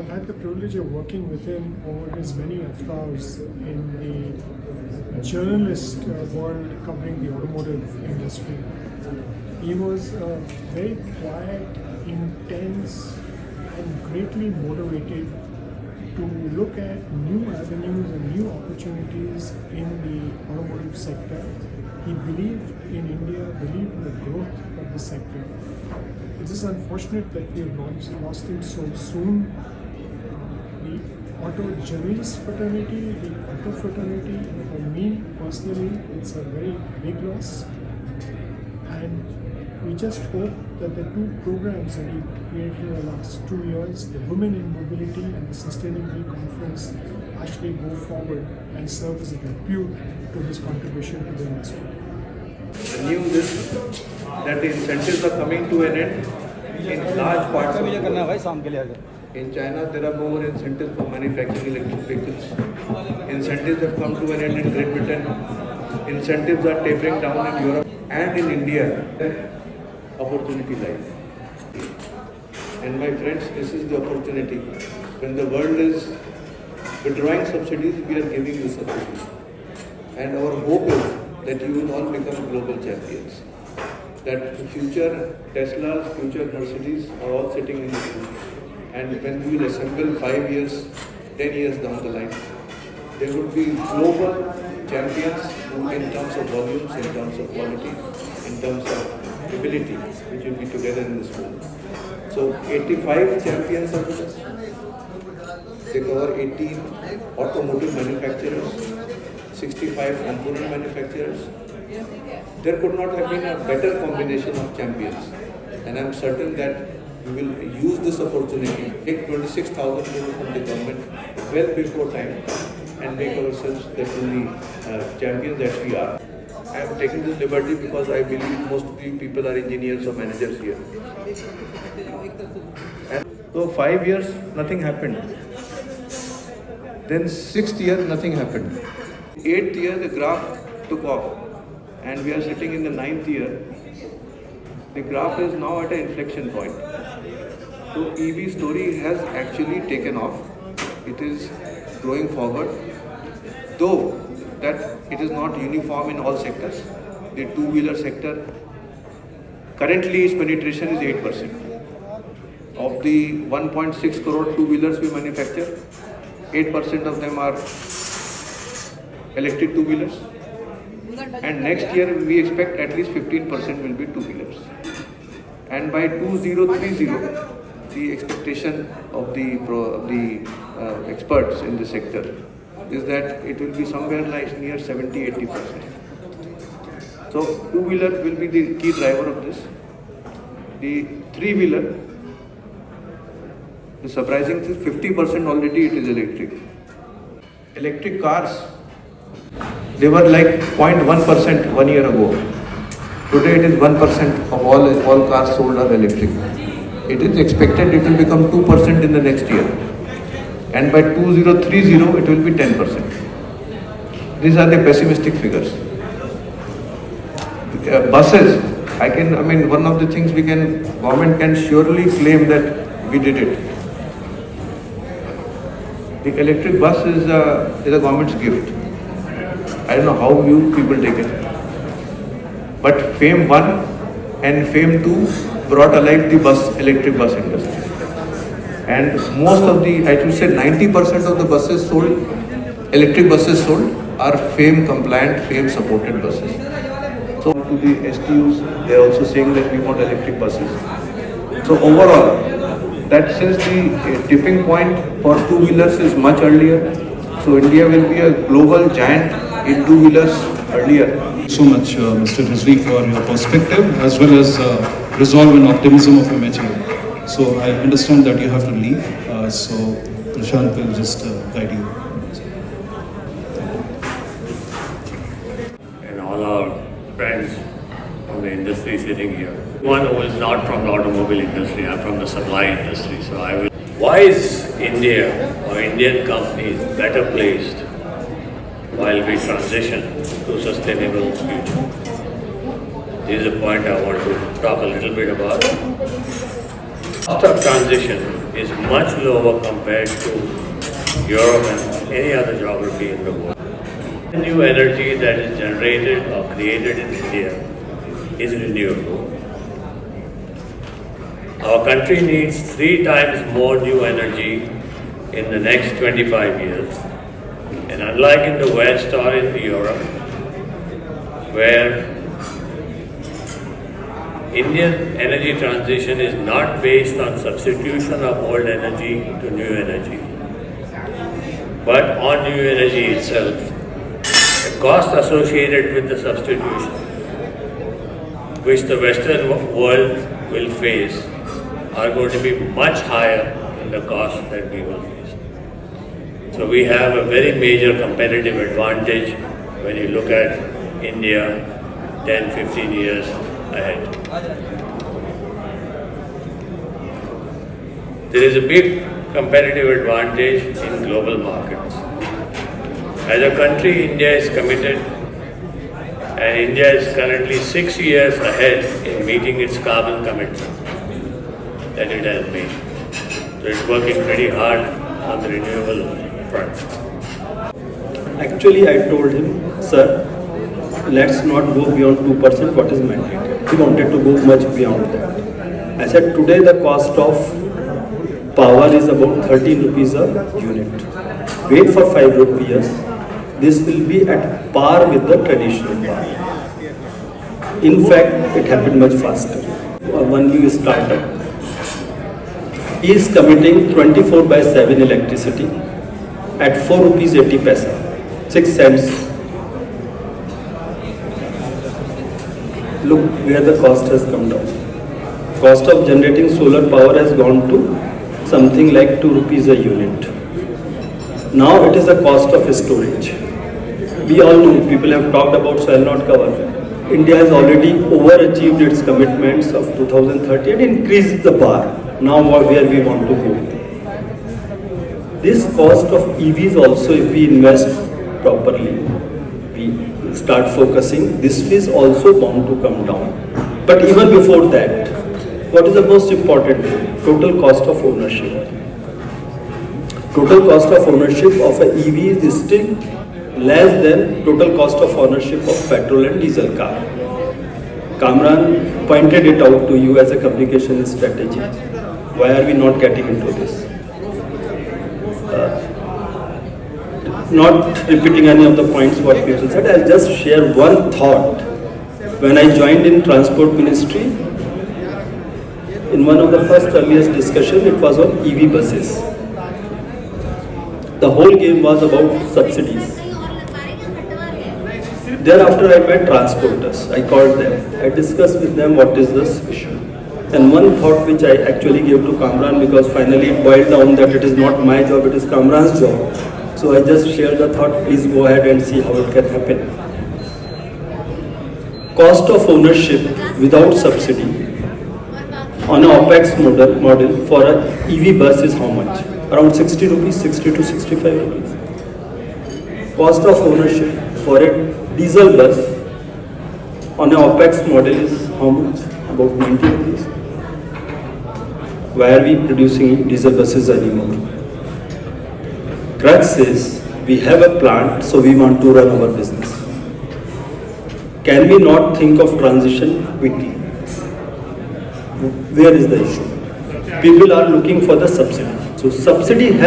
I've had the privilege of working with him over his many avatars in the journalist world covering the automotive industry. He was very quiet, intense, and greatly motivated to look at new avenues and new opportunities in the automotive sector. He believed in India, believed in the growth of the sector. It is unfortunate that we have lost him so soon. The auto journalist fraternity, the auto fraternity, for me personally, it's a very big loss. And we just hope that the two programs that he created in the last 2 years, the Women in Mobility and the Sustainability Conference, actually go forward and serve as a tribute to his contribution to the industry. The news is that the incentives are coming to an end in large parts of the world. In China, there are no more incentives for manufacturing electric vehicles. Incentives have come to an end in Great Britain. Incentives are tapering down in Europe and in India. Opportunity lies. And my friends, this is the opportunity. When the world is withdrawing subsidies, we are giving you subsidies. And our hope is that you will all become global champions. That the future Teslas, future Mercedes are all sitting in this room. And when we will assemble 5 years, 10 years down the line, there would be global champions who, in terms of volumes, in terms of quality, in terms of ability, which will be together in this room. So 85 champions are with us. They cover 18 automotive manufacturers, 65 component manufacturers. There could not have been a better combination of champions. And I'm certain that we will use this opportunity, take 26,000 crores from the government well before time and make ourselves the truly champions that we are. I am taking this liberty because I believe most of you people are engineers or managers here. And so 5 years, nothing happened. Then 6th year, nothing happened. 8th year, the graph took off. And we are sitting in the 9th year. The graph is now at an inflection point. So EV story has actually taken off. It is going forward. Though that it is not uniform in all sectors. The two-wheeler sector, currently its penetration is 8%. Of the 1.6 crore two-wheelers we manufacture, 8% of them are electric two-wheelers. And next year we expect at least 15% will be two-wheelers. And by 2030, the expectation of the experts in the sector is that it will be somewhere like near 70-80%. So two-wheeler will be the key driver of this. The three-wheeler, the surprising thing is 50% already it is electric. Electric cars, they were like 0.1% 1 year ago. Today it is 1% of all cars sold are electric. It is expected it will become 2% in the next year. And by 2030 it will be 10%. These are the pessimistic figures. Buses, one of the things government can surely claim that we did it. The electric bus is a government's gift. I don't know how you people take it. But FAME 1 and FAME 2 brought alive the electric bus industry. And most of I should say 90% of the buses sold, electric buses sold, are FAME compliant, FAME supported buses. So to the STUs, they are also saying that we want electric buses. So overall, that since the tipping point for two-wheelers is much earlier, so India will be a global giant in two-wheelers earlier. So much, Mr. Rizvi, for your perspective as well as resolve and optimism of your material. So I understand that you have to leave, so Prashant will just guide you. And all our friends from the industry sitting here. One who is not from the automobile industry, I'm from the supply industry. So why is India or Indian companies better placed while we transition to sustainable future? This is a point I want to talk a little bit about. Cost of transition is much lower compared to Europe and any other geography in the world. The new energy that is generated or created in India is renewable. Our country needs 3 times more new energy in the next 25 years. And unlike in the West or in Europe, where Indian energy transition is not based on substitution of old energy to new energy, but on new energy itself. The cost associated with the substitution, which the Western world will face, are going to be much higher than the cost that we will face. So we have a very major competitive advantage when you look at India 10-15 years ahead. There is a big competitive advantage in global markets. As a country, India is committed, and India is currently 6 years ahead in meeting its carbon commitment that it has made. So it's working pretty hard on the renewable front. Actually, I told him, sir, let's not go beyond 2% what is mandated. He wanted to go much beyond that. I said, today the cost of power is about 13 rupees a unit. Wait for 5 rupees. This will be at par with the traditional power. In fact, it happened much faster. One new startup. He is committing 24/7 electricity at 4 rupees 80 paisa, 6 cents. Look where the cost has come down. Cost of generating solar power has gone to something like 2 rupees a unit. Now it is the cost of storage. We all know, people have talked about, so I will not cover. India has already overachieved its commitments of 2030 and increased the bar. Now where we want to go. This cost of EVs also, if we invest properly, we start focusing, this is also bound to come down. But even before that, what is the most important thing? Total cost of ownership. Total cost of ownership of an EV is still less than total cost of ownership of petrol and diesel car. Kamran pointed it out to you as a communication strategy. Why are we not getting into this? Not repeating any of the points what people said, I'll just share one thought. When I joined in Transport Ministry, in one of the first earliest discussion, it was on EV buses. The whole game was about subsidies. Thereafter I met transporters, I called them, I discussed with them what is this issue. And one thought which I actually gave to Kamran, because finally it boiled down that it is not my job, it is Kamran's job. So I just shared the thought, please go ahead and see how it can happen. Cost of ownership without subsidy on an OPEX model for an EV bus is how much? Around 60 rupees, 60 to 65 rupees. Cost of ownership for a diesel bus on an OPEX model is how much? About 90 rupees. Why are we producing diesel buses anymore? Crux is, we have a plant, so we want to run our business. Can we not think of transition quickly? Where is the issue? People are looking for the subsidy. So subsidy has